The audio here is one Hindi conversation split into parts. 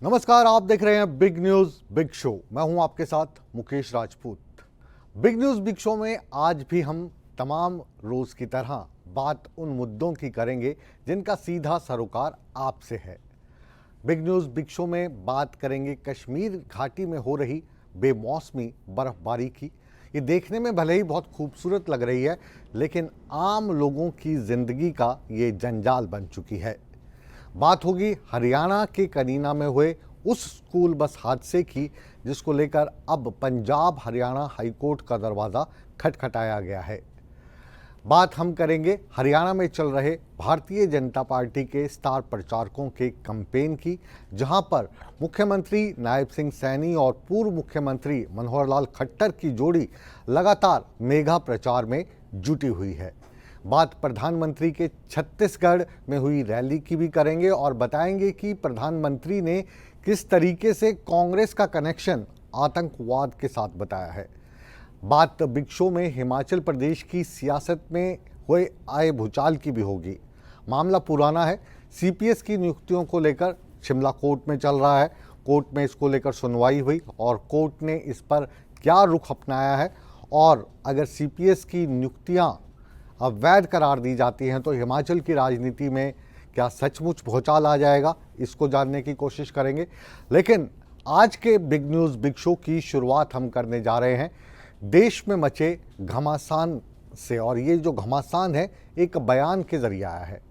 नमस्कार, आप देख रहे हैं बिग न्यूज बिग शो। मैं हूं आपके साथ Mukesh Rajput. Big news big show में आज भी हम तमाम रोज की तरह बात उन मुद्दों की करेंगे जिनका सीधा सरोकार आपसे है। बिग न्यूज बिग शो में बात करेंगे कश्मीर घाटी में हो रही बेमौसमी बर्फबारी की। ये देखने में भले ही बहुत खूबसूरत लग रही है, लेकिन आम लोगों की जिंदगी का ये जंजाल बन चुकी है। बात होगी हरियाणा के कनीना में हुए उस स्कूल बस हादसे की, जिसको लेकर अब पंजाब हरियाणा हाईकोर्ट का दरवाज़ा खटखटाया गया है। बात हम करेंगे हरियाणा में चल रहे भारतीय जनता पार्टी के स्टार प्रचारकों के कैंपेन की, जहां पर मुख्यमंत्री नायब सिंह सैनी और पूर्व मुख्यमंत्री मनोहर लाल खट्टर की जोड़ी लगातार मेगा प्रचार में जुटी हुई है। बात प्रधानमंत्री के छत्तीसगढ़ में हुई रैली की भी करेंगे और बताएंगे कि प्रधानमंत्री ने किस तरीके से कांग्रेस का कनेक्शन आतंकवाद के साथ बताया है। बात बिग शो में हिमाचल प्रदेश की सियासत में हुए आए भूचाल की भी होगी। मामला पुराना है, सीपीएस की नियुक्तियों को लेकर शिमला कोर्ट में चल रहा है। कोर्ट में इसको लेकर सुनवाई हुई और कोर्ट ने इस पर क्या रुख अपनाया है, और अगर सीपीएस की नियुक्तियां अवैध करार दी जाती हैं तो हिमाचल की राजनीति में क्या सचमुच भूचाल आ जाएगा, इसको जानने की कोशिश करेंगे। लेकिन आज के बिग न्यूज़ बिग शो की शुरुआत हम करने जा रहे हैं देश में मचे घमासान से, और ये जो घमासान है एक बयान के जरिए आया है,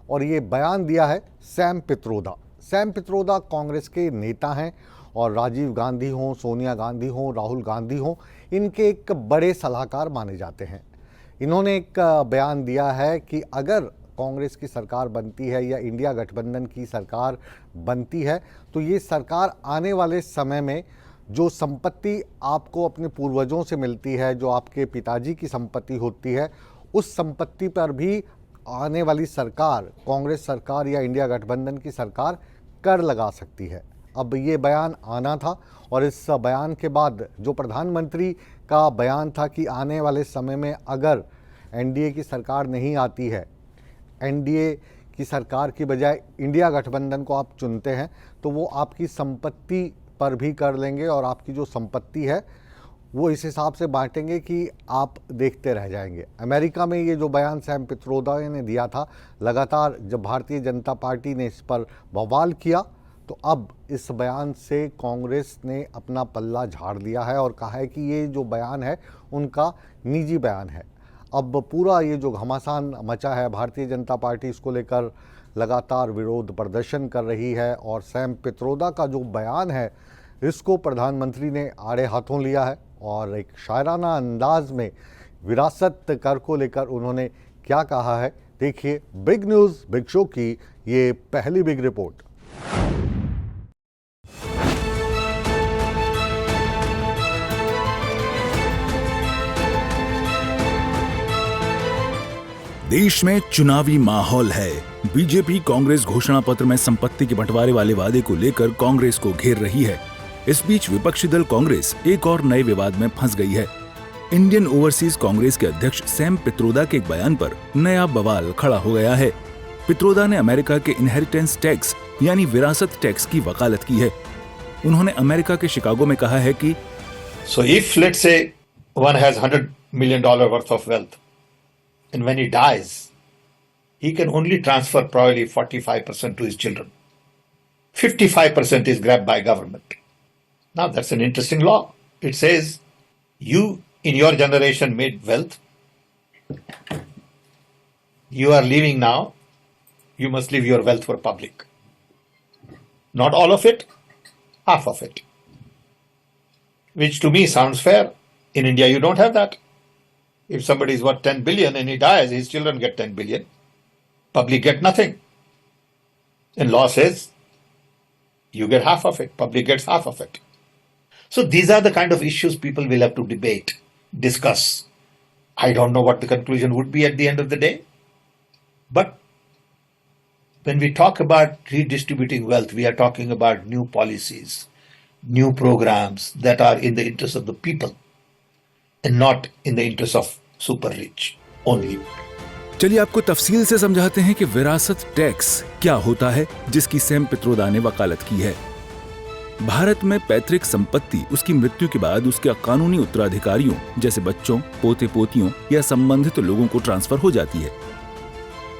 और ये बयान दिया है सैम पित्रोदा। सैम पित्रोदा कांग्रेस के नेता हैं और राजीव गांधी हों, सोनिया गांधी हों, राहुल गांधी हों, इनके एक बड़े सलाहकार माने जाते हैं। इन्होंने एक बयान दिया है कि अगर कांग्रेस की सरकार बनती है या इंडिया गठबंधन की सरकार बनती है तो ये सरकार आने वाले समय में जो संपत्ति आपको अपने पूर्वजों से मिलती है, जो आपके पिताजी की संपत्ति होती है, उस संपत्ति पर भी आने वाली सरकार, कांग्रेस सरकार या इंडिया गठबंधन की सरकार कर लगा सकती है। अब ये बयान आना था, और इस बयान के बाद जो प्रधानमंत्री का बयान था कि आने वाले समय में अगर एनडीए की सरकार नहीं आती है, एनडीए की सरकार की बजाय इंडिया गठबंधन को आप चुनते हैं, तो वो आपकी संपत्ति पर भी कर लेंगे और आपकी जो संपत्ति है वो इस हिसाब से बांटेंगे कि आप देखते रह जाएंगे। अमेरिका में ये जो बयान सैम पित्रोदा ने दिया था, लगातार जब भारतीय जनता पार्टी ने इस पर बवाल किया, तो अब इस बयान से कांग्रेस ने अपना पल्ला झाड़ दिया है और कहा है कि ये जो बयान है उनका निजी बयान है। अब पूरा ये जो घमासान मचा है, भारतीय जनता पार्टी इसको लेकर लगातार विरोध प्रदर्शन कर रही है, और सैम पित्रोदा का जो बयान है इसको प्रधानमंत्री ने आड़े हाथों लिया है, और एक शायराना अंदाज में विरासत कर को लेकर उन्होंने क्या कहा है, देखिए बिग न्यूज़ बिग शो की ये पहली बिग रिपोर्ट। देश में चुनावी माहौल है। बीजेपी कांग्रेस घोषणा पत्र में संपत्ति के बंटवारे वाले वादे को लेकर कांग्रेस को घेर रही है। इस बीच विपक्षी दल कांग्रेस एक और नए विवाद में फंस गई है। इंडियन ओवरसीज कांग्रेस के अध्यक्ष सैम पित्रोदा के एक बयान पर नया बवाल खड़ा हो गया है। पित्रोदा ने अमेरिका के इनहेरिटेंस टैक्स यानी विरासत टैक्स की वकालत की है। उन्होंने अमेरिका के शिकागो में कहा है कि So if let's say one has $100 million worth of wealth, and when he dies, he can only transfer probably 45% to his children. 55% is grabbed by government. Now that's an interesting law. It says you in your generation made wealth. You are leaving now. You must leave your wealth for public. Not all of it, half of it. Which to me sounds fair. In India you don't have that. If somebody is worth 10 billion and he dies, his children get 10 billion. Public get nothing. And law says you get half of it, public gets half of it. So these are the kind of issues people will have to debate, discuss. I don't know what the conclusion would be at the end of the day. But when we talk about redistributing wealth, we are talking about new policies. new programs that are in the interest of the people and not in the interest of super rich only. चलिए आपको तफसील से समझाते हैं कि विरासत टैक्स क्या होता है, जिसकी सैम पित्रोदा ने वकालत की है। भारत में पैतृक संपत्ति उसकी मृत्यु के बाद उसके कानूनी उत्तराधिकारियों जैसे बच्चों, पोते पोतियों या संबंधित लोगों को ट्रांसफर हो जाती है।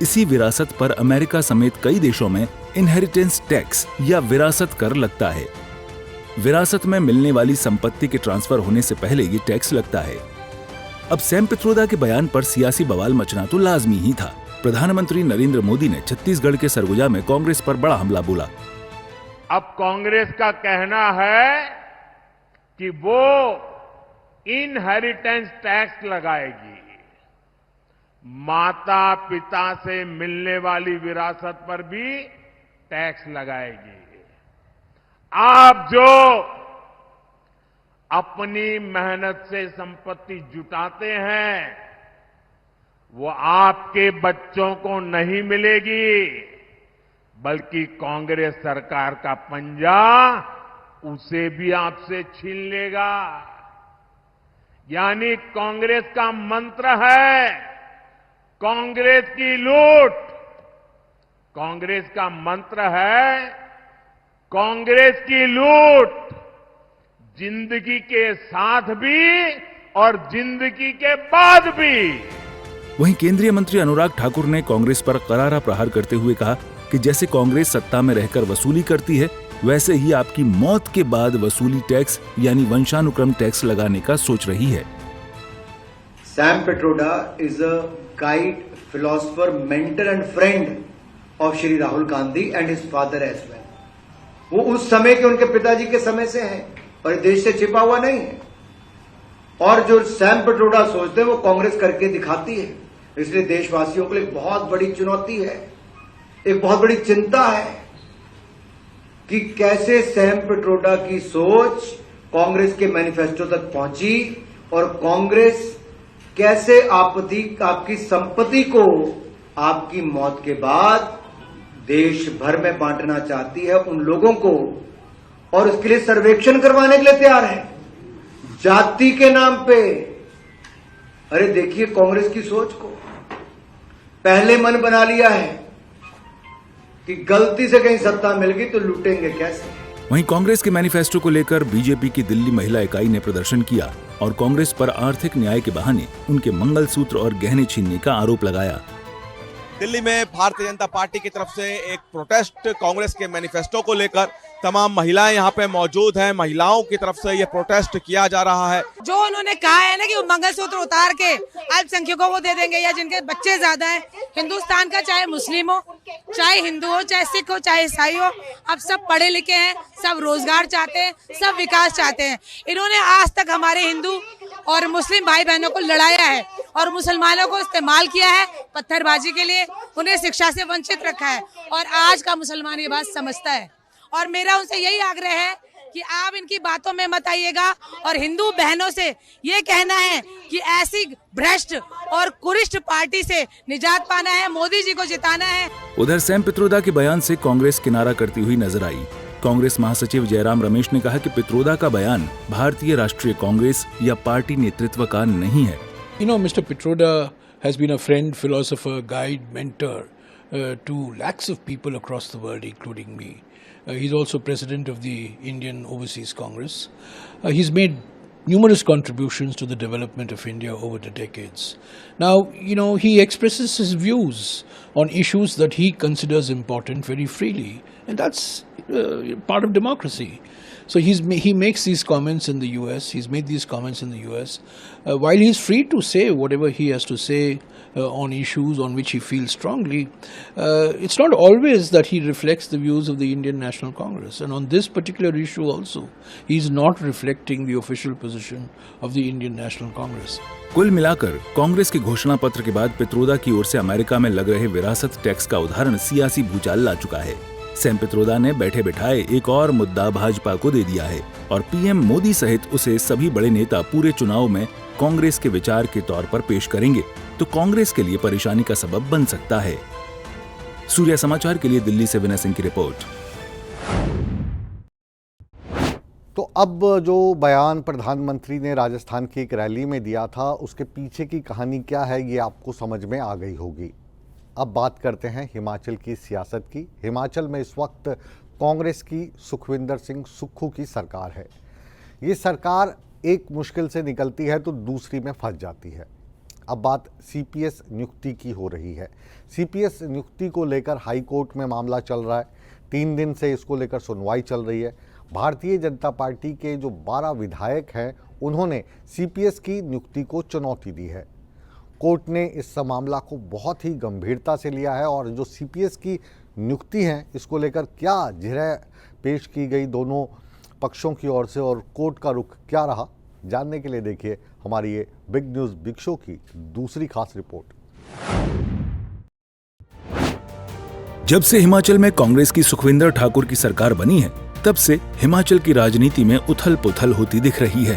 इसी विरासत पर अमेरिका समेत कई देशों में इनहेरिटेंस टैक्स या विरासत कर लगता है। विरासत में मिलने वाली संपत्ति के ट्रांसफर होने से पहले ये टैक्स लगता है। अब सैम पित्रोदा के बयान पर सियासी बवाल मचना तो लाजमी ही था। प्रधानमंत्री नरेंद्र मोदी ने छत्तीसगढ़ के सरगुजा में कांग्रेस पर बड़ा हमला बोला। अब कांग्रेस का कहना है कि वो इनहेरिटेंस टैक्स लगाएगी, माता पिता से मिलने वाली विरासत पर भी टैक्स लगाएगी। आप जो अपनी मेहनत से संपत्ति जुटाते हैं वो आपके बच्चों को नहीं मिलेगी, बल्कि कांग्रेस सरकार का पंजा उसे भी आपसे छीन लेगा। यानी कांग्रेस का मंत्र है कांग्रेस की लूट। कांग्रेस का मंत्र है कांग्रेस की लूट, जिंदगी के साथ भी और जिंदगी के बाद भी। वहीं केंद्रीय मंत्री अनुराग ठाकुर ने कांग्रेस पर करारा प्रहार करते हुए कहा कि जैसे कांग्रेस सत्ता में रहकर वसूली करती है, वैसे ही आपकी मौत के बाद वसूली टैक्स यानी वंशानुक्रम टैक्स लगाने का सोच रही है। Sam Pitroda is a guide, philosopher, mentor and friend of Shri Rahul Gandhi and his father as well. वो उस समय के उनके पिताजी के समय से हैं और देश से छिपा हुआ नहीं है। और जो सैम पिट्रोडा सोचते हैं वो कांग्रेस करके दिखाती है। इसलिए देशवासियों के लिए एक बहुत बड़ी चुनौती है, एक बहुत बड़ी चिंता है कि कैसे सैम पिट्रोडा की सोच कांग्रेस के मैनिफेस्टो तक पहुंची और कांग्रेस कैसे आपकी संपत्ति को आपकी मौत के बाद देश भर में बांटना चाहती है उन लोगों को, और उसके लिए सर्वेक्षण करवाने के लिए तैयार है जाति के नाम पे। अरे देखिए कांग्रेस की सोच को, पहले मन बना लिया है कि गलती से कहीं सत्ता मिल गई तो लूटेंगे कैसे। वहीं कांग्रेस के मैनिफेस्टो को लेकर बीजेपी की दिल्ली महिला इकाई ने प्रदर्शन किया और कांग्रेस पर आर्थिक न्याय के बहाने उनके मंगलसूत्र और गहने छीनने का आरोप लगाया। दिल्ली में भारतीय जनता पार्टी की तरफ से एक प्रोटेस्ट कांग्रेस के मैनिफेस्टो को लेकर तमाम महिलाएं यहाँ पे मौजूद हैं। महिलाओं की तरफ से ये प्रोटेस्ट किया जा रहा है। जो उन्होंने कहा है ना कि वो मंगलसूत्र उतार के अल्पसंख्यकों को दे देंगे या जिनके बच्चे ज्यादा हैं, हिंदुस्तान का चाहे मुस्लिम हो, चाहे हिंदू हो, चाहे सिख हो, चाहे ईसाई हो, अब सब पढ़े लिखे हैं, सब रोजगार चाहते हैं, सब विकास चाहते हैं। इन्होंने आज तक हमारे हिंदू और मुस्लिम भाई बहनों को लड़ाया है और मुसलमानों को इस्तेमाल किया है पत्थरबाजी के लिए, उन्हें शिक्षा से वंचित रखा है और आज का मुसलमान ये बात समझता है। और मेरा उनसे यही आग्रह है कि आप इनकी बातों में मत आइएगा और हिंदू बहनों से ये कहना है कि ऐसी भ्रष्ट और कुरिष्ट पार्टी से निजात पाना है, मोदी जी को जिताना है। उधर सैम पित्रोदा के बयान से कांग्रेस किनारा करती हुई नजर आई। कांग्रेस महासचिव जयराम रमेश ने कहा कि पित्रोदा का बयान भारतीय राष्ट्रीय कांग्रेस या पार्टी नेतृत्व का नहीं है। You know, Mr. Pitroda has been a friend, philosopher, guide, mentor to lakhs of people across the world, including me. He's also president of the Indian Overseas Congress. He's made numerous contributions to the development of India over the decades. Now, you know, he expresses his views on issues that he considers important very freely, and that's part of democracy. So he makes these comments in the US, he's made these comments in the US, while he's free to say whatever he has to say on issues on which he feels strongly, it's not always that he reflects the views of the Indian National Congress. And on this particular issue also, he's not reflecting the official position of the Indian National Congress. कुल मिलाकर कांग्रेस के घोषणा पत्र के बाद पित्रोदा की ओर से अमेरिका में लग रहे विरासत टैक्स का उदाहरण सियासी भूचाल ला चुका है। सैम पित्रोदा ने बैठे बिठाए एक और मुद्दा भाजपा को दे दिया है और पीएम मोदी सहित उसे सभी बड़े नेता पूरे चुनाव में कांग्रेस के विचार के तौर पर पेश करेंगे तो कांग्रेस के लिए परेशानी का सबब बन सकता है। सूर्या समाचार के लिए दिल्ली से विनय सिंह की रिपोर्ट। अब जो बयान प्रधानमंत्री ने राजस्थान की एक रैली में दिया था, उसके पीछे की कहानी क्या है ये आपको समझ में आ गई होगी। अब बात करते हैं हिमाचल की सियासत की। हिमाचल में इस वक्त कांग्रेस की सुखविंदर सिंह सुक्खू की सरकार है। ये सरकार एक मुश्किल से निकलती है तो दूसरी में फंस जाती है। अब बात सीपीएस नियुक्ति की हो रही है। सीपीएस नियुक्ति को लेकर हाई कोर्ट में मामला चल रहा है। 3 दिन से इसको लेकर सुनवाई चल रही है। भारतीय जनता पार्टी के जो 12 विधायक हैं, उन्होंने सीपीएस की नियुक्ति को चुनौती दी है। कोर्ट ने इस मामला को बहुत ही गंभीरता से लिया है और जो सीपीएस की नियुक्ति है, इसको लेकर क्या जिरह पेश की गई दोनों पक्षों की ओर से और कोर्ट का रुख क्या रहा, जानने के लिए देखिए हमारी ये बिग न्यूज़ बिग शो की दूसरी खास रिपोर्ट। जब से हिमाचल में कांग्रेस की सुखविंदर ठाकुर की सरकार बनी है, तब से हिमाचल की राजनीति में उथल पुथल होती दिख रही है।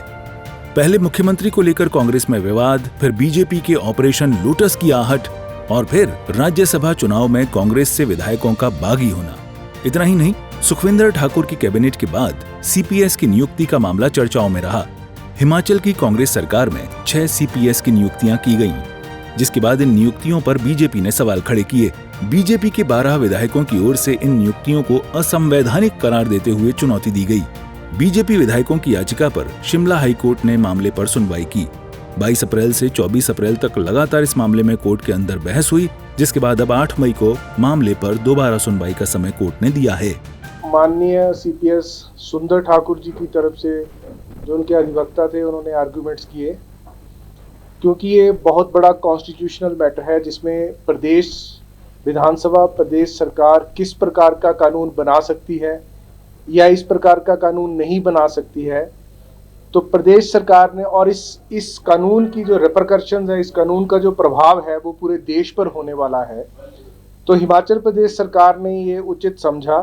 पहले मुख्यमंत्री को लेकर कांग्रेस में विवाद, फिर बीजेपी के ऑपरेशन लोटस की आहट और फिर राज्यसभा चुनाव में कांग्रेस से विधायकों का बागी होना। इतना ही नहीं, सुखविंदर ठाकुर की कैबिनेट के बाद सीपीएस की नियुक्ति का मामला चर्चाओं में रहा। हिमाचल की कांग्रेस सरकार में 6 सीपीएस की नियुक्तियां की गईं, जिसके बाद इन नियुक्तियों पर बीजेपी ने सवाल खड़े किए। बीजेपी के 12 विधायकों की ओर से इन नियुक्तियों को असंवैधानिक करार देते हुए चुनौती दी गई। बीजेपी विधायकों की याचिका पर शिमला हाई कोर्ट ने मामले पर सुनवाई की। 22 अप्रैल से 24 अप्रैल तक लगातार इस मामले में कोर्ट के अंदर बहस हुई, जिसके बाद अब 8 मई को मामले पर दोबारा सुनवाई का समय कोर्ट ने दिया है। माननीय सीपीएस सुंदर ठाकुर जी की तरफ से जो उनके अधिवक्ता थे, उन्होंने आर्गुमेंट्स किए, क्योंकि ये बहुत बड़ा कॉन्स्टिट्यूशनल मैटर है जिसमें प्रदेश विधानसभा, प्रदेश सरकार किस प्रकार का कानून बना सकती है या इस प्रकार का कानून नहीं बना सकती है। तो प्रदेश सरकार ने, और इस कानून की जो रिपरकशंस है, इस कानून का जो प्रभाव है वो पूरे देश पर होने वाला है। तो हिमाचल प्रदेश सरकार ने ये उचित समझा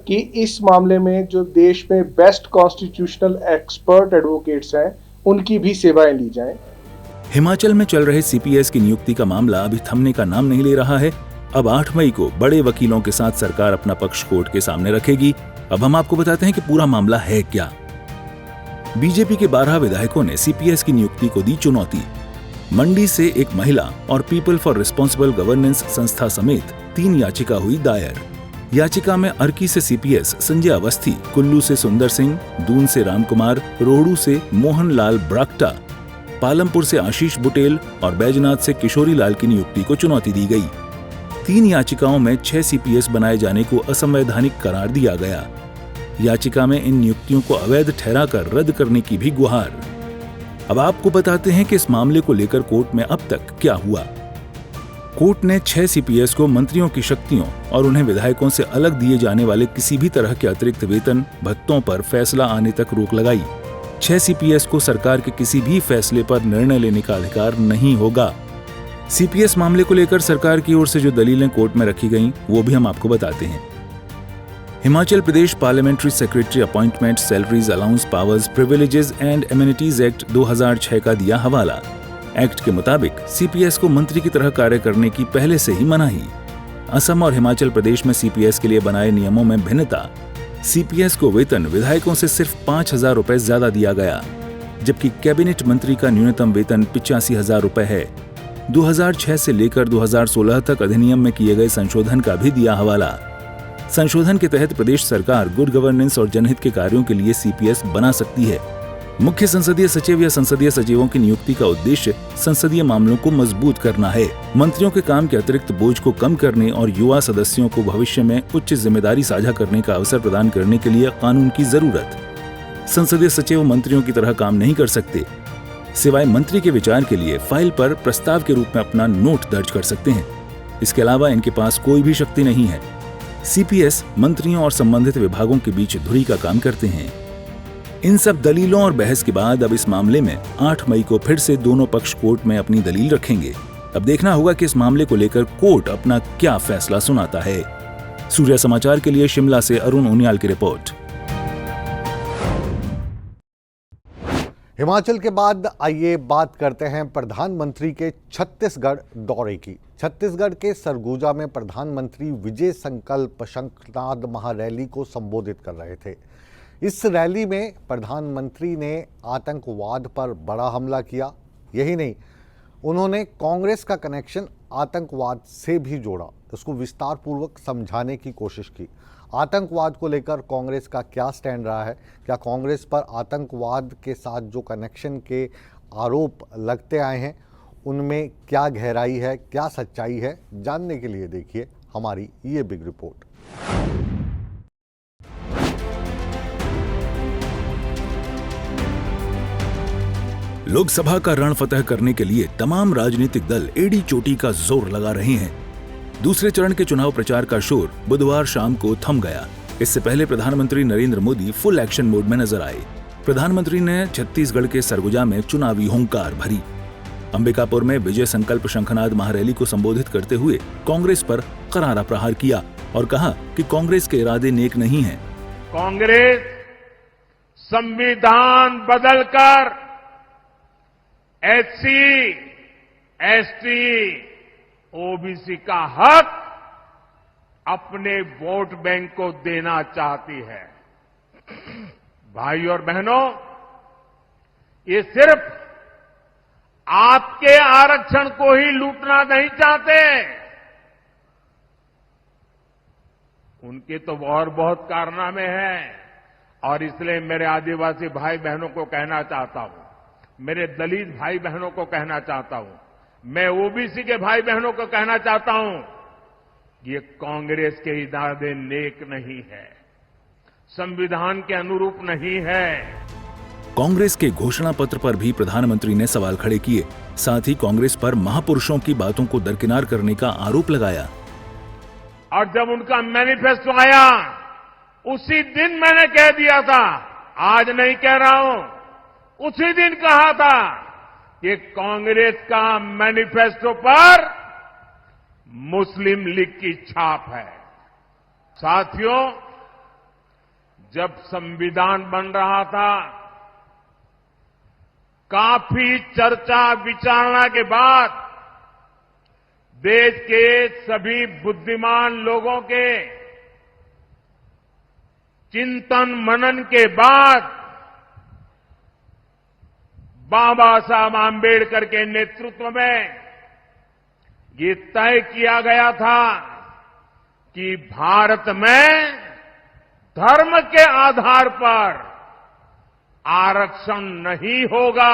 कि इस मामले में जो देश में बेस्ट कॉन्स्टिट्यूशनल एक्सपर्ट एडवोकेट्स हैं, उनकी भी सेवाएं ली जाएं। हिमाचल में चल रहे सीपीएस की नियुक्ति का मामला अभी थमने का नाम नहीं ले रहा है। अब 8 मई को बड़े वकीलों के साथ सरकार अपना पक्ष कोर्ट के सामने रखेगी। अब हम आपको बताते हैं कि पूरा मामला है क्या। बीजेपी के 12 विधायकों ने सीपीएस की नियुक्ति को दी चुनौती। मंडी से एक महिला और पीपल फॉर रिस्पांसिबल गवर्नेंस संस्था समेत 3 याचिका हुई दायर। याचिका में अर्की से सीपीएस संजय अवस्थी, कुल्लू से सुंदर सिंह, दून से रामकुमार, रोहडू से मोहन लाल ब्राक्टा, पालमपुर से आशीष बुटेल और बैजनाथ से किशोरी लाल की नियुक्ति को चुनौती दी गई। 3 याचिकाओं में 6 सीपीएस बनाए जाने को असंवैधानिक करार दिया गया। याचिका में इन नियुक्तियों को अवैध ठहराकर रद्द करने की भी गुहार। अब आपको बताते हैं कि इस मामले को लेकर कोर्ट में अब तक क्या हुआ। कोर्ट ने 6 सीपीएस को मंत्रियों की शक्तियों और उन्हें विधायकों से अलग दिए जाने वाले किसी भी तरह के अतिरिक्त वेतन भत्तों पर फैसला आने तक रोक लगाई। 6 सीपीएस को सरकार के किसी भी फैसले पर निर्णय लेने का अधिकार नहीं होगा। सीपीएस मामले को लेकर सरकार की ओर से जो दलीलें कोर्ट में रखी गईं, वो भी हम आपको बताते हैं। Himachal Pradesh parliamentary secretary appointment, salaries, allowance, powers, privileges and amenities act 2006 का दिया हवाला। एक्ट के मुताबिक सीपीएस को मंत्री की तरह कार्य करने की पहले से ही मनाही। असम और हिमाचल प्रदेश में सीपीएस के लिए बनाए नियमों में भिन्नता। सीपीएस को वेतन विधायकों से सिर्फ 5,000 रुपए ज्यादा दिया गया, जबकि कैबिनेट मंत्री का न्यूनतम वेतन 85,000 रुपए है। 2006 से लेकर 2016 तक अधिनियम में किए गए संशोधन का भी दिया हवाला। संशोधन के तहत प्रदेश सरकार गुड गवर्नेंस और जनहित के कार्यों के लिए सीपीएस बना सकती है। मुख्य संसदीय सचिव या संसदीय सचिवों की नियुक्ति का उद्देश्य संसदीय मामलों को मजबूत करना है, मंत्रियों के काम के अतिरिक्त बोझ को कम करने और युवा सदस्यों को भविष्य में उच्च जिम्मेदारी साझा करने का अवसर प्रदान करने के लिए कानून की जरूरत। संसदीय सचिव मंत्रियों की तरह काम नहीं कर सकते, सिवाय मंत्री के विचार के लिए फाइल पर प्रस्ताव के रूप में अपना नोट दर्ज कर सकते हैं। इसके अलावा इनके पास कोई भी शक्ति नहीं है। सीपीएस मंत्रियों और संबंधित विभागों के बीच धुरी का काम करते हैं। इन सब दलीलों और बहस के बाद अब इस मामले में 8 मई को फिर से दोनों पक्ष कोर्ट में अपनी दलील रखेंगे। अब देखना होगा कि इस मामले को लेकर कोर्ट अपना क्या फैसला सुनाता है। सूर्य समाचार के लिए शिमला से अरुण उनियाल की रिपोर्ट। हिमाचल के बाद आइए बात करते हैं प्रधानमंत्री के छत्तीसगढ़ दौरे की। छत्तीसगढ़ के सरगुजा में प्रधानमंत्री विजय संकल्प शंखनाद महारैली को संबोधित कर रहे थे। इस रैली में प्रधानमंत्री ने आतंकवाद पर बड़ा हमला किया। यही नहीं, उन्होंने कांग्रेस का कनेक्शन आतंकवाद से भी जोड़ा, उसको विस्तार पूर्वक समझाने की कोशिश की। आतंकवाद को लेकर कांग्रेस का क्या स्टैंड रहा है, क्या कांग्रेस पर आतंकवाद के साथ जो कनेक्शन के आरोप लगते आए हैं उनमें क्या गहराई है, क्या सच्चाई है, जानने के लिए देखिए हमारी ये बिग रिपोर्ट। लोकसभा का रण फतह करने के लिए तमाम राजनीतिक दल एड़ी चोटी का जोर लगा रहे हैं। दूसरे चरण के चुनाव प्रचार का शोर बुधवार शाम को थम गया। इससे पहले प्रधानमंत्री Narendra Modi full action mode में नजर आए। प्रधानमंत्री ने छत्तीसगढ़ के सरगुजा में चुनावी हुंकार भरी। अंबिकापुर में विजय संकल्प शंखनाद महारैली को संबोधित करते हुए कांग्रेस पर करारा प्रहार किया और कहा कि कांग्रेस के इरादे नेक नहीं हैं। कांग्रेस संविधान बदलकर एससी, एसटी, ओबीसी का हक अपने वोट बैंक को देना चाहती है। भाई और बहनों, ये सिर्फ आपके आरक्षण को ही लूटना नहीं चाहते, उनके तो और बहुत कारनामे हैं। और इसलिए मेरे आदिवासी भाई बहनों को कहना चाहता हूं, मेरे दलित भाई बहनों को कहना चाहता हूं, मैं ओबीसी के भाई बहनों को कहना चाहता हूं, ये कांग्रेस के इरादे नेक नहीं है, संविधान के अनुरूप नहीं है। कांग्रेस के घोषणा पत्र पर भी प्रधानमंत्री ने सवाल खड़े किए। साथ ही कांग्रेस पर महापुरुषों की बातों को दरकिनार करने का आरोप लगाया। और जब उनका मैनिफेस्टो आया, उसी दिन मैंने कह दिया था, आज नहीं कह रहा हूं, उसी दिन कहा था कि कांग्रेस का मैनिफेस्टो पर मुस्लिम लीग की छाप है। साथियों, जब संविधान बन रहा था, काफी चर्चा विचारणा के बाद देश के सभी बुद्धिमान लोगों के चिंतन मनन के बाद बाबा साहब आंबेडकर के नेतृत्व में ये तय किया गया था कि भारत में धर्म के आधार पर आरक्षण नहीं होगा।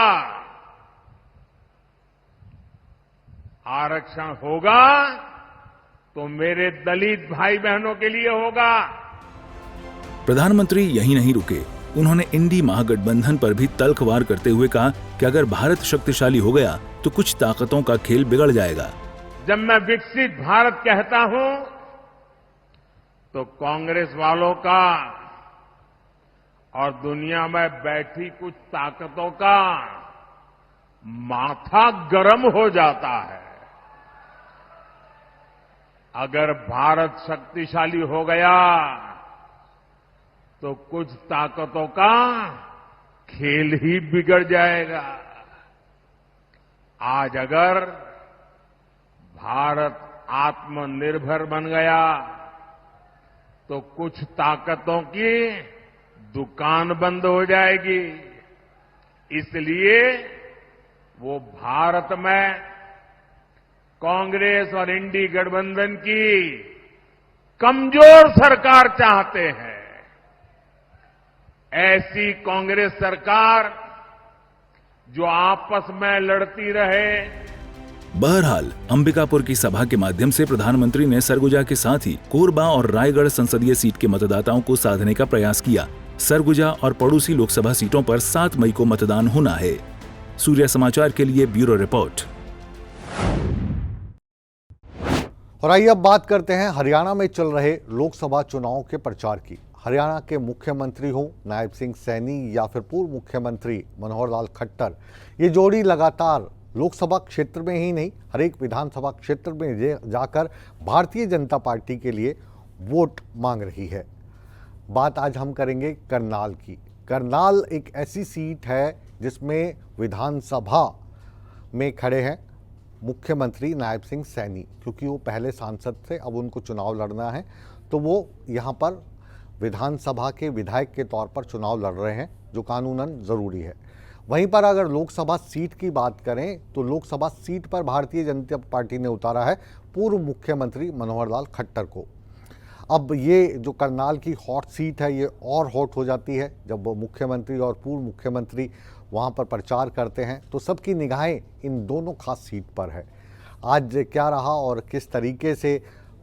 आरक्षण होगा तो मेरे दलित भाई बहनों के लिए होगा। प्रधानमंत्री यहीं नहीं रुके। उन्होंने इंडी महागठबंधन पर भी तल्खवार करते हुए कहा कि अगर भारत शक्तिशाली हो गया तो कुछ ताकतों का खेल बिगड़ जाएगा। जब मैं विकसित भारत कहता हूं तो कांग्रेस वालों का और दुनिया में बैठी कुछ ताकतों का माथा गर्म हो जाता है। अगर भारत शक्तिशाली हो गया तो कुछ ताकतों का खेल ही बिगड़ जाएगा। आज अगर भारत आत्मनिर्भर बन गया तो कुछ ताकतों की दुकान बंद हो जाएगी। इसलिए वो भारत में कांग्रेस और इंडी गठबंधन की कमजोर सरकार चाहते हैं। ऐसी कांग्रेस सरकार जो आपस में लड़ती रहे। बहरहाल अंबिकापुर की सभा के माध्यम से प्रधानमंत्री ने सरगुजा के साथ ही कोरबा और रायगढ़ संसदीय सीट के मतदाताओं को साधने का प्रयास किया। सरगुजा और पड़ोसी लोकसभा सीटों पर 7 मई को मतदान होना है। सूर्य समाचार के लिए ब्यूरो रिपोर्ट। और आइए अब बात करते हैं हरियाणा में चल रहे लोकसभा चुनाव के प्रचार की। हरियाणा के मुख्यमंत्री हो नायब सिंह सैनी या फिर पूर्व मुख्यमंत्री मनोहर लाल खट्टर, ये जोड़ी लगातार लोकसभा क्षेत्र में ही नहीं, हर एक विधानसभा क्षेत्र में जाकर भारतीय जनता पार्टी के लिए वोट मांग रही है। बात आज हम करेंगे करनाल की। करनाल एक ऐसी सीट है जिसमें विधानसभा में खड़े हैं मुख्यमंत्री नायब सिंह सैनी, क्योंकि वो पहले सांसद थे, अब उनको चुनाव लड़ना है तो वो यहाँ पर विधानसभा के विधायक के तौर पर चुनाव लड़ रहे हैं, जो कानूनन ज़रूरी है। वहीं पर अगर लोकसभा सीट की बात करें तो लोकसभा सीट पर भारतीय जनता पार्टी ने उतारा है पूर्व मुख्यमंत्री मनोहर लाल खट्टर को। अब ये जो करनाल की हॉट सीट है, ये और हॉट हो जाती है जब मुख्यमंत्री और पूर्व मुख्यमंत्री वहाँ पर प्रचार करते हैं, तो सबकी निगाहें इन दोनों खास सीट पर है। आज क्या रहा और किस तरीके से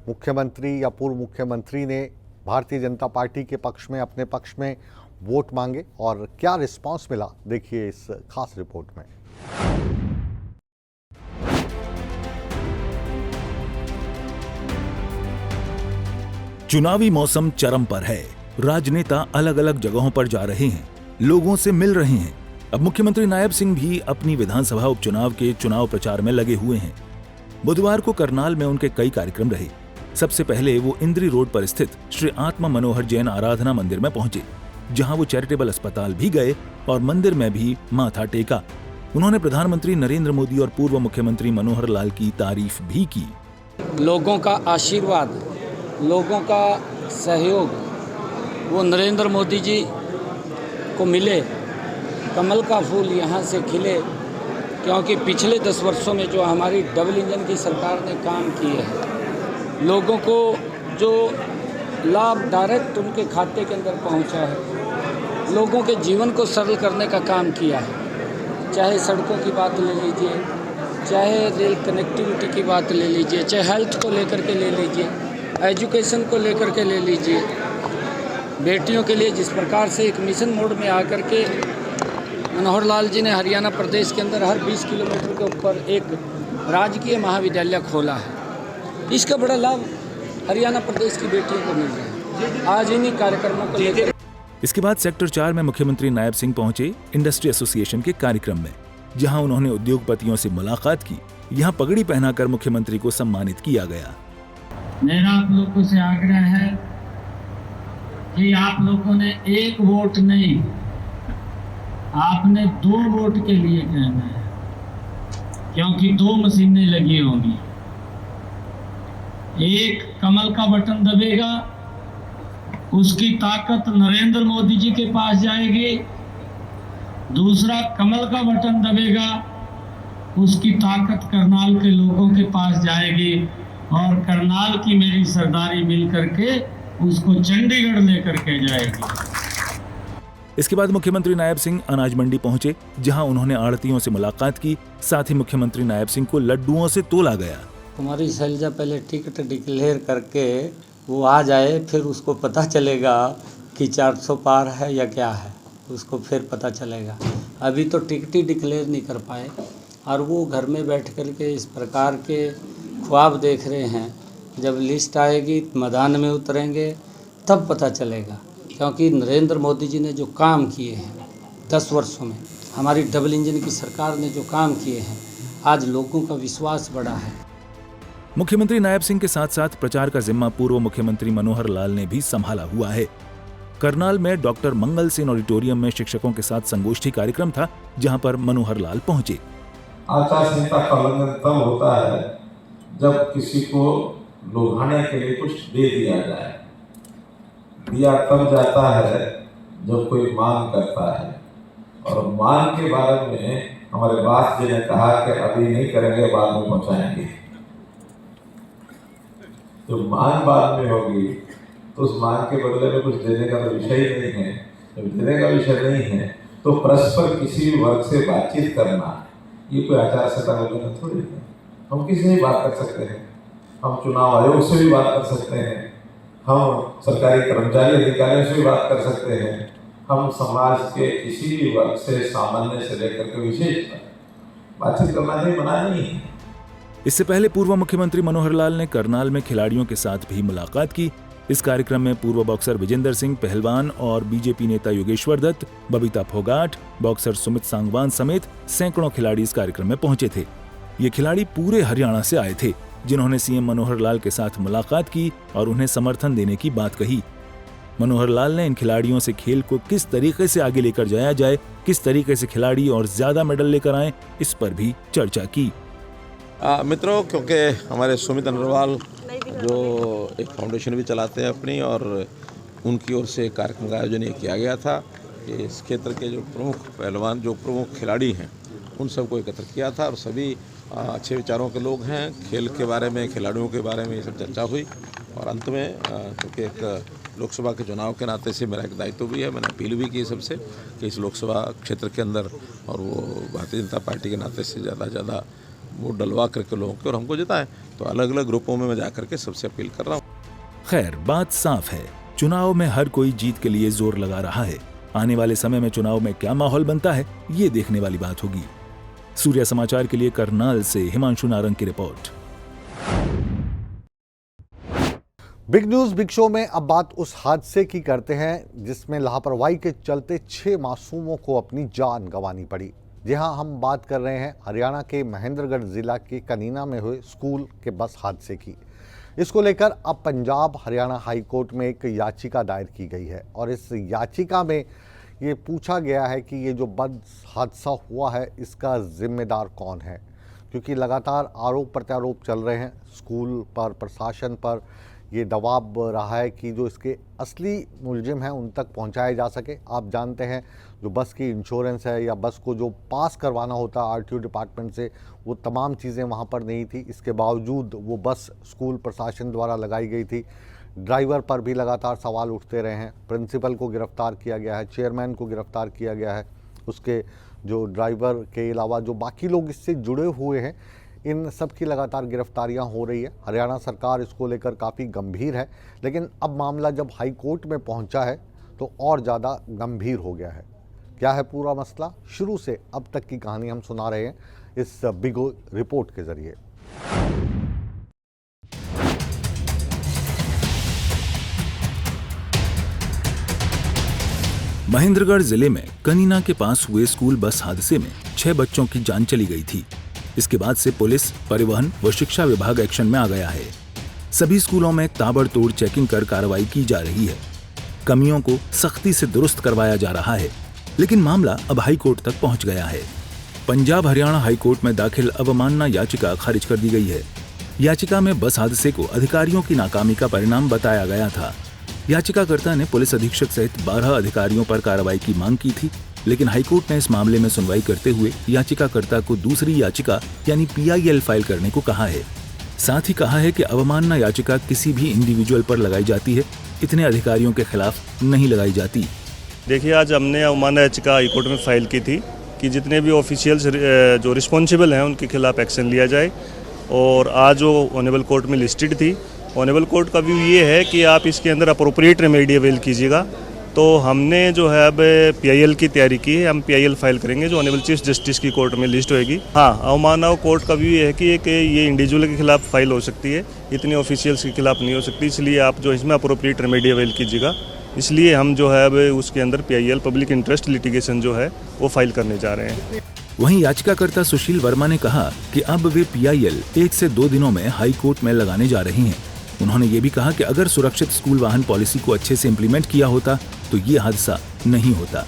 मुख्यमंत्री या पूर्व मुख्यमंत्री ने भारतीय जनता पार्टी के पक्ष में, अपने पक्ष में वोट मांगे और क्या रिस्पांस मिला, देखिए इस खास रिपोर्ट में। चुनावी मौसम चरम पर है। राजनेता अलग अलग जगहों पर जा रहे हैं, लोगों से मिल रहे हैं। अब मुख्यमंत्री नायब सिंह भी अपनी विधानसभा उपचुनाव के चुनाव प्रचार में लगे हुए हैं। बुधवार को करनाल में उनके कई कार्यक्रम रहे। सबसे पहले वो इंद्री रोड पर स्थित श्री आत्मा मनोहर जैन आराधना मंदिर में पहुंचे, जहां वो चैरिटेबल अस्पताल भी गए और मंदिर में भी माथा टेका। उन्होंने प्रधानमंत्री नरेंद्र मोदी और पूर्व मुख्यमंत्री मनोहर लाल की तारीफ भी की। लोगों का आशीर्वाद, लोगों का सहयोग वो नरेंद्र मोदी जी को मिले, कमल का फूल यहाँ से खिले, क्योंकि पिछले 10 वर्षों में जो हमारी डबल इंजन की सरकार ने काम किए हैं, लोगों को जो लाभ डायरेक्ट उनके खाते के अंदर पहुँचा है, लोगों के जीवन को सरल करने का काम किया है। चाहे सड़कों की बात ले लीजिए, चाहे रेल कनेक्टिविटी की बात ले लीजिए, चाहे हेल्थ को लेकर के ले लीजिए, एजुकेशन को लेकर के ले लीजिए, बेटियों के लिए जिस प्रकार से एक मिशन मोड में आकर के मनोहर लाल जी ने हरियाणा प्रदेश के अंदर हर 20 किलोमीटर के ऊपर एक राजकीय महाविद्यालय खोला है, इसका बड़ा लाभ हरियाणा प्रदेश की बेटियों को मिल रहा है। आज इन्हीं कार्यक्रमों को लेकर इसके बाद सेक्टर 4 में मुख्यमंत्री नायब सिंह पहुंचे इंडस्ट्री एसोसिएशन के कार्यक्रम में, जहां उन्होंने उद्योगपतियों से मुलाकात की। यहां पगड़ी पहनाकर मुख्यमंत्री को सम्मानित किया गया। मेरा आप लोगों से आग्रह है कि आप लोगों ने एक वोट नहीं, आपने 2 वोट के लिए कहना है, क्योंकि 2 मशीनें लगी होंगी। एक कमल का बटन दबेगा, उसकी ताकत नरेंद्र मोदी जी के पास जाएगी। दूसरा कमल का बटन दबेगा, उसकी ताकत करनाल के लोगों के पास जाएगी और करनाल की मेरी सरदारी मिल करके उसको चंडीगढ़ लेकर के जाएगी। इसके बाद मुख्यमंत्री नायब सिंह अनाज मंडी पहुंचे, जहां उन्होंने आड़तियों से मुलाकात की। साथ ही मुख्यमंत्री नायब सिंह को लड्डुओं से तोला गया। कुमारी शैलजा पहले टिकट डिक्लेयर करके वो आ जाए, फिर उसको पता चलेगा कि 400 पार है या क्या है, उसको फिर पता चलेगा। अभी तो टिकट ही डिक्लेयर नहीं कर पाए और वो घर में बैठ कर के इस प्रकार के ख्वाब देख रहे हैं। जब लिस्ट आएगी, मैदान में उतरेंगे, तब पता चलेगा। क्योंकि नरेंद्र मोदी जी ने जो काम किए हैं 10 वर्षों में, हमारी डबल इंजन की सरकार ने जो काम किए हैं, आज लोगों का विश्वास बढ़ा है। मुख्यमंत्री नायब सिंह के साथ साथ प्रचार का जिम्मा पूर्व मुख्यमंत्री मनोहर लाल ने भी संभाला हुआ है। करनाल में डॉक्टर मंगल सेन ऑडिटोरियम में शिक्षकों के साथ संगोष्ठी कार्यक्रम था, जहां पर मनोहर लाल पहुंचे। आचार संहिता का उल्लंघन तब होता है जब किसी को लुभाने के लिए कुछ दे दिया जाए। दिया तब जाता है जब कोई मांग करता है, और मांग के बारे में हमारे बास जी ने कहा कि अभी नहीं करेंगे, बाद में पहुंचाएंगे। तो मांग बाद में होगी तो उस मांग के बदले में कुछ देने का तो विषय ही नहीं है। जब देने का विषय नहीं है तो परस्पर किसी भी वर्ग से बातचीत करना ये कोई आचार संहिता का उल्लंघन थोड़ी है। हम किसी से भी बात कर सकते हैं, हम चुनाव आयोग से भी बात कर सकते हैं, हम सरकारी कर्मचारी अधिकारियों से भी बात कर सकते हैं, हम समाज के किसी भी वर्ग से, सामान्य से लेकर के विशेष बातचीत करना नहीं, मना नहीं है। इससे पहले पूर्व मुख्यमंत्री मनोहर लाल ने करनाल में खिलाड़ियों के साथ भी मुलाकात की। इस कार्यक्रम में पूर्व बॉक्सर विजेंदर सिंह पहलवान और बीजेपी नेता योगेश्वर दत्त, बबीता फोगाट, बॉक्सर सुमित सांगवान समेत सैकड़ों खिलाड़ी इस कार्यक्रम में पहुंचे थे। ये खिलाड़ी पूरे हरियाणा से आए थे, जिन्होंने सीएम मनोहर लाल के साथ मुलाकात की और उन्हें समर्थन देने की बात कही। मनोहर लाल ने इन खिलाड़ियों से खेल को किस तरीके से आगे लेकर जाया जाए, किस तरीके से खिलाड़ी और ज्यादा मेडल लेकर आए, इस पर भी चर्चा की। मित्रों, क्योंकि हमारे सुमित अग्रवाल जो एक फाउंडेशन भी चलाते हैं अपनी, और उनकी ओर से कार्यक्रम का आयोजन ये किया गया था कि इस क्षेत्र के जो प्रमुख पहलवान, जो प्रमुख खिलाड़ी हैं, उन सबको एकत्र किया था और सभी अच्छे विचारों के लोग हैं। खेल के बारे में, खिलाड़ियों के बारे में ये सब चर्चा हुई और अंत में क्योंकि एक लोकसभा के चुनाव के नाते से मेरा एक दायित्व भी है, मैंने अपील भी की सबसे कि इस लोकसभा क्षेत्र के अंदर और वो भारतीय जनता पार्टी के नाते से ज़्यादा से ज़्यादा वोट डलवा करके लोगों के और हमको जिताएं। तो अलग अलग ग्रुपों में मैं जा करके सबसे अपील कर रहा हूँ। खैर, बात साफ है, चुनाव में हर कोई जीत के लिए जोर लगा रहा है। आने वाले समय में चुनाव में क्या माहौल बनता है, ये देखने वाली बात होगी। सूर्या समाचार के लिए करनाल से हिमांशु नारंग की report. Big news big show में अब बात उस हादसे की करते हैं जिसमें लापरवाही के चलते 6 मासूमों को अपनी जान गंवानी पड़ी। जी हां, हम बात कर रहे हैं हरियाणा के महेंद्रगढ़ जिला के कनीना में हुए स्कूल के बस हादसे की। इसको लेकर अब पंजाब हरियाणा हाई कोर्ट में एक याचिका दायर की गई है और इस याचिका में ये पूछा गया है कि ये जो बस हादसा हुआ है इसका जिम्मेदार कौन है, क्योंकि लगातार आरोप प्रत्यारोप चल रहे हैं। स्कूल पर, प्रशासन पर ये दबाव रहा है कि जो इसके असली मुलजिम हैं उन तक पहुंचाया जा सके। आप जानते हैं जो बस की इंश्योरेंस है या बस को जो पास करवाना होता है आरटीओ डिपार्टमेंट से, वो तमाम चीज़ें वहां पर नहीं थी। इसके बावजूद वो बस स्कूल प्रशासन द्वारा लगाई गई थी। ड्राइवर पर भी लगातार सवाल उठते रहे हैं। प्रिंसिपल को गिरफ्तार किया गया है, चेयरमैन को गिरफ्तार किया गया है, उसके जो ड्राइवर के अलावा जो बाकी लोग इससे जुड़े हुए हैं इन सब की लगातार गिरफ्तारियां हो रही है। हरियाणा सरकार इसको लेकर काफ़ी गंभीर है, लेकिन अब मामला जब हाई कोर्ट में पहुंचा है तो और ज़्यादा गंभीर हो गया है। क्या है पूरा मसला, शुरू से अब तक की कहानी हम सुना रहे हैं इस बिग रिपोर्ट के जरिए। महेंद्रगढ़ जिले में कनीना के पास हुए स्कूल बस हादसे में 6 बच्चों की जान चली गई थी। इसके बाद से पुलिस, परिवहन व शिक्षा विभाग एक्शन में आ गया है। सभी स्कूलों में ताबड़तोड़ चेकिंग कर कार्रवाई की जा रही है। कमियों को सख्ती से दुरुस्त करवाया जा रहा है, लेकिन मामला अब हाई कोर्ट तक पहुंच गया है। पंजाब हरियाणा हाई कोर्ट में दाखिल अवमानना याचिका खारिज कर दी गई है। याचिका में बस हादसे को अधिकारियों की नाकामी का परिणाम बताया गया था। याचिकाकर्ता ने पुलिस अधीक्षक सहित 12 अधिकारियों पर कार्रवाई की मांग की थी, लेकिन हाईकोर्ट ने इस मामले में सुनवाई करते हुए याचिकाकर्ता को दूसरी याचिका यानी PIL फाइल करने को कहा है। साथ ही कहा है कि अवमानना याचिका किसी भी इंडिविजुअल पर लगाई जाती है, इतने अधिकारियों के खिलाफ नहीं लगाई जाती। देखिए, आज हमने अवमानना याचिका हाईकोर्ट में फाइल की थी कि जितने भी ऑफिशियल्स जो रिस्पॉन्सिबल हैं उनके खिलाफ एक्शन लिया जाए, और आज वो ऑनरेबल कोर्ट में लिस्टेड थी। ऑनरेबल कोर्ट का व्यू ये है कि आप इसके अंदर अप्रोप्रिएट रेमेडी अवेल कीजिएगा। तो हमने जो है अब PIL की तैयारी की है, हम PIL फाइल करेंगे जो ऑनरेबल चीफ जस्टिस की कोर्ट में लिस्ट होएगी। हाँ, अवमानना कोर्ट का व्यू ये है कि ये इंडिविजुअल के खिलाफ फाइल हो सकती है, इतनी ऑफिशियल्स के खिलाफ नहीं हो सकती, इसलिए आप जो इसमें अप्रोप्रिएट रेमेडी अवेल कीजिएगा। इसलिए हम जो है अब उसके अंदर PIL पब्लिक इंटरेस्ट लिटिगेशन जो है वो फाइल करने जा रहे हैं। वहीं याचिकाकर्ता सुशील वर्मा ने कहा कि अब वे PIL 1 से 2 दिनों में हाई कोर्ट में लगाने जा रही हैं। उन्होंने ये भी कहा कि अगर सुरक्षित स्कूल वाहन पॉलिसी को अच्छे से इम्प्लीमेंट किया होता तो ये हादसा नहीं होता।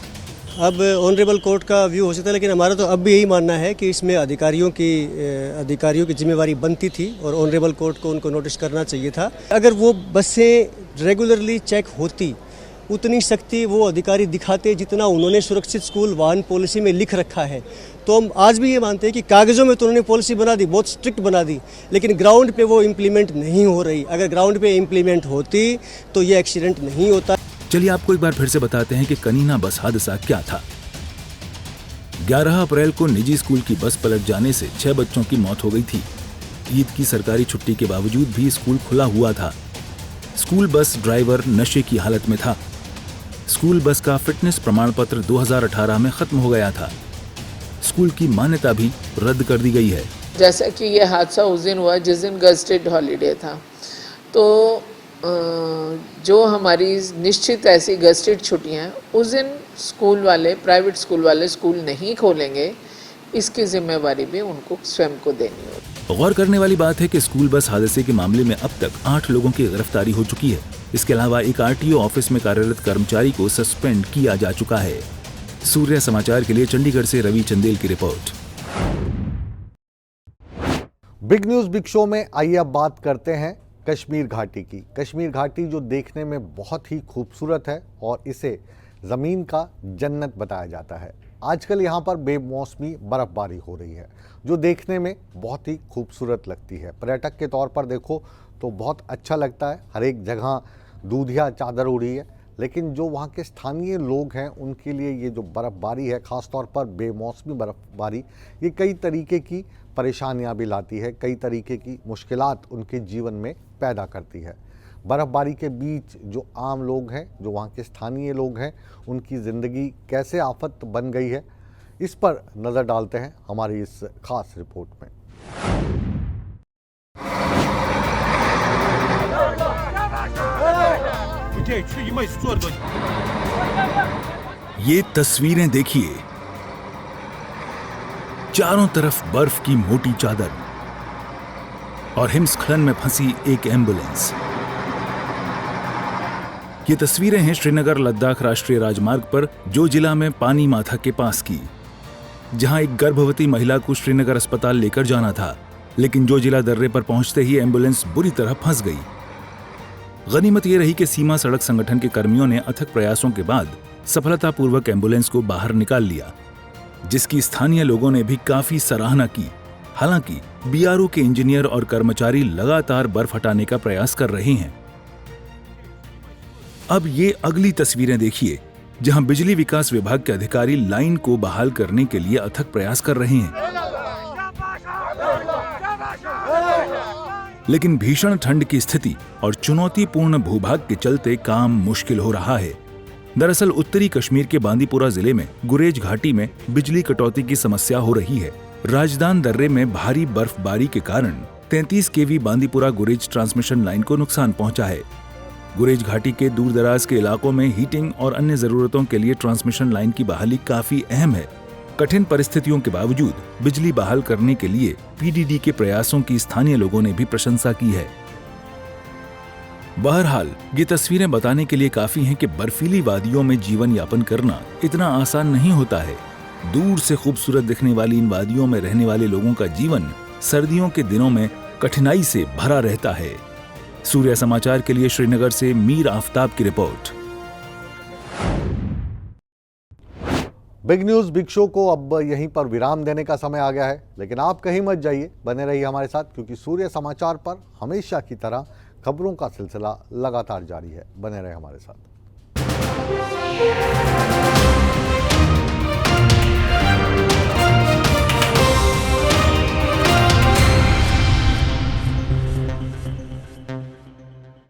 अब ऑनरेबल कोर्ट का व्यू हो सकता है, लेकिन हमारा तो अब भी यही मानना है कि इसमें अधिकारियों की जिम्मेवारी बनती थी और ऑनरेबल कोर्ट को उनको नोटिस करना चाहिए था। अगर वो बसें रेगुलरली चेक होती, उतनी सख्ती वो अधिकारी दिखाते जितना उन्होंने सुरक्षित स्कूल वाहन पॉलिसी में लिख रखा है। तो हम आज भी ये मानते हैं कि कागज़ों में तो उन्होंने पॉलिसी बना दी, बहुत स्ट्रिक्ट बना दी, लेकिन ग्राउंड पे वो इम्प्लीमेंट नहीं हो रही। अगर ग्राउंड पे इम्प्लीमेंट होती तो ये एक्सीडेंट नहीं होता। चलिए आपको एक बार फिर से बताते हैं कि कनीना बस हादसा क्या था। 11 अप्रैल को निजी स्कूल की बस पलट जाने से 6 बच्चों की मौत हो गई थी। ईद की सरकारी छुट्टी के बावजूद भी स्कूल खुला हुआ था। स्कूल बस ड्राइवर नशे की हालत में था। स्कूल बस का फिटनेस प्रमाण पत्र 2018 में खत्म हो गया था। स्कूल की मान्यता भी रद्द कर दी गई है। जैसा कि यह हादसा उस दिन हुआ जिस दिन गस्टेड हॉलीडे था, तो जो हमारी निश्चित ऐसी गस्टेड छुट्टियां उस दिन स्कूल वाले, प्राइवेट स्कूल वाले स्कूल नहीं खोलेंगे, इसकी जिम्मेवारी भी उनको स्वयं को देनी होगी। गौर करने वाली बात है कि स्कूल बस हादसे के मामले में अब तक 8 लोगों की गिरफ्तारी हो चुकी है। इसके अलावा एक RTO ऑफिस में कार्यरत कर्मचारी को सस्पेंड किया जा चुका है। सूर्य समाचार के लिए चंडीगढ़ से रवि चंदेल की report. Big news big show में आइए अब बात करते हैं कश्मीर घाटी की। कश्मीर घाटी जो देखने में बहुत ही खूबसूरत है और इसे ज़मीन का जन्नत बताया जाता है। आजकल यहाँ पर बेमौसमी बर्फ़बारी हो रही है जो देखने में बहुत ही खूबसूरत लगती है। पर्यटक के तौर पर देखो तो बहुत अच्छा लगता है, हर एक जगह दूधिया चादर उड़ी है। लेकिन जो वहाँ के स्थानीय लोग हैं उनके लिए ये जो बर्फ़बारी है, ख़ास तौर पर बेमौसमी बर्फ़बारी, ये कई तरीके की परेशानियां भी लाती है, कई तरीके की मुश्किलात उनके जीवन में पैदा करती है। बर्फ़बारी के बीच जो आम लोग हैं, जो वहाँ के स्थानीय लोग हैं, उनकी ज़िंदगी कैसे आफत बन गई है, इस पर नज़र डालते हैं हमारी इस खास रिपोर्ट में। ये तस्वीरें देखिए, चारों तरफ बर्फ की मोटी चादर और हिमस्खलन में फंसी एक एम्बुलेंस। ये तस्वीरें हैं श्रीनगर लद्दाख राष्ट्रीय राजमार्ग पर जो जिला में पानी माथा के पास की, जहां एक गर्भवती महिला को श्रीनगर अस्पताल लेकर जाना था, लेकिन जो जिला दर्रे पर पहुंचते ही एम्बुलेंस बुरी तरह फंस गई। गनीमत यह रही कि सीमा सड़क संगठन के कर्मियों ने अथक प्रयासों के बाद सफलतापूर्वक एम्बुलेंस को बाहर निकाल लिया, जिसकी स्थानीय लोगों ने भी काफी सराहना की। हालांकि बीआरओ के इंजीनियर और कर्मचारी लगातार बर्फ हटाने का प्रयास कर रहे हैं। अब ये अगली तस्वीरें देखिए, जहां बिजली विकास विभाग के अधिकारी लाइन को बहाल करने के लिए अथक प्रयास कर रहे हैं, लेकिन भीषण ठंड की स्थिति और चुनौतीपूर्ण भूभाग के चलते काम मुश्किल हो रहा है। दरअसल उत्तरी कश्मीर के बांदीपुरा जिले में गुरेज घाटी में बिजली कटौती की समस्या हो रही है। राजदान दर्रे में भारी बर्फबारी के कारण 33 केवी बांदीपुरा गुरेज ट्रांसमिशन लाइन को नुकसान पहुंचा है। गुरेज घाटी के दूर दराज के इलाकों में हीटिंग और अन्य जरूरतों के लिए ट्रांसमिशन लाइन की बहाली काफी अहम है। कठिन परिस्थितियों के बावजूद बिजली बहाल करने के लिए पीडीडी के प्रयासों की स्थानीय लोगों ने भी प्रशंसा की है। बहरहाल ये तस्वीरें बताने के लिए काफी हैं कि बर्फीली वादियों में जीवन यापन करना इतना आसान नहीं होता है। दूर से खूबसूरत दिखने वाली इन वादियों में रहने वाले लोगों का जीवन सर्दियों के दिनों में कठिनाई से भरा रहता है। सूर्य समाचार के लिए श्रीनगर से मीर आफ्ताब की report. Big news big show को अब यहीं पर विराम देने का समय आ गया है, लेकिन आप कहीं मत जाइए, बने रहिए हमारे साथ, क्योंकि सूर्य समाचार पर हमेशा की तरह खबरों का सिलसिला लगातार जारी है। बने रहे हमारे साथ।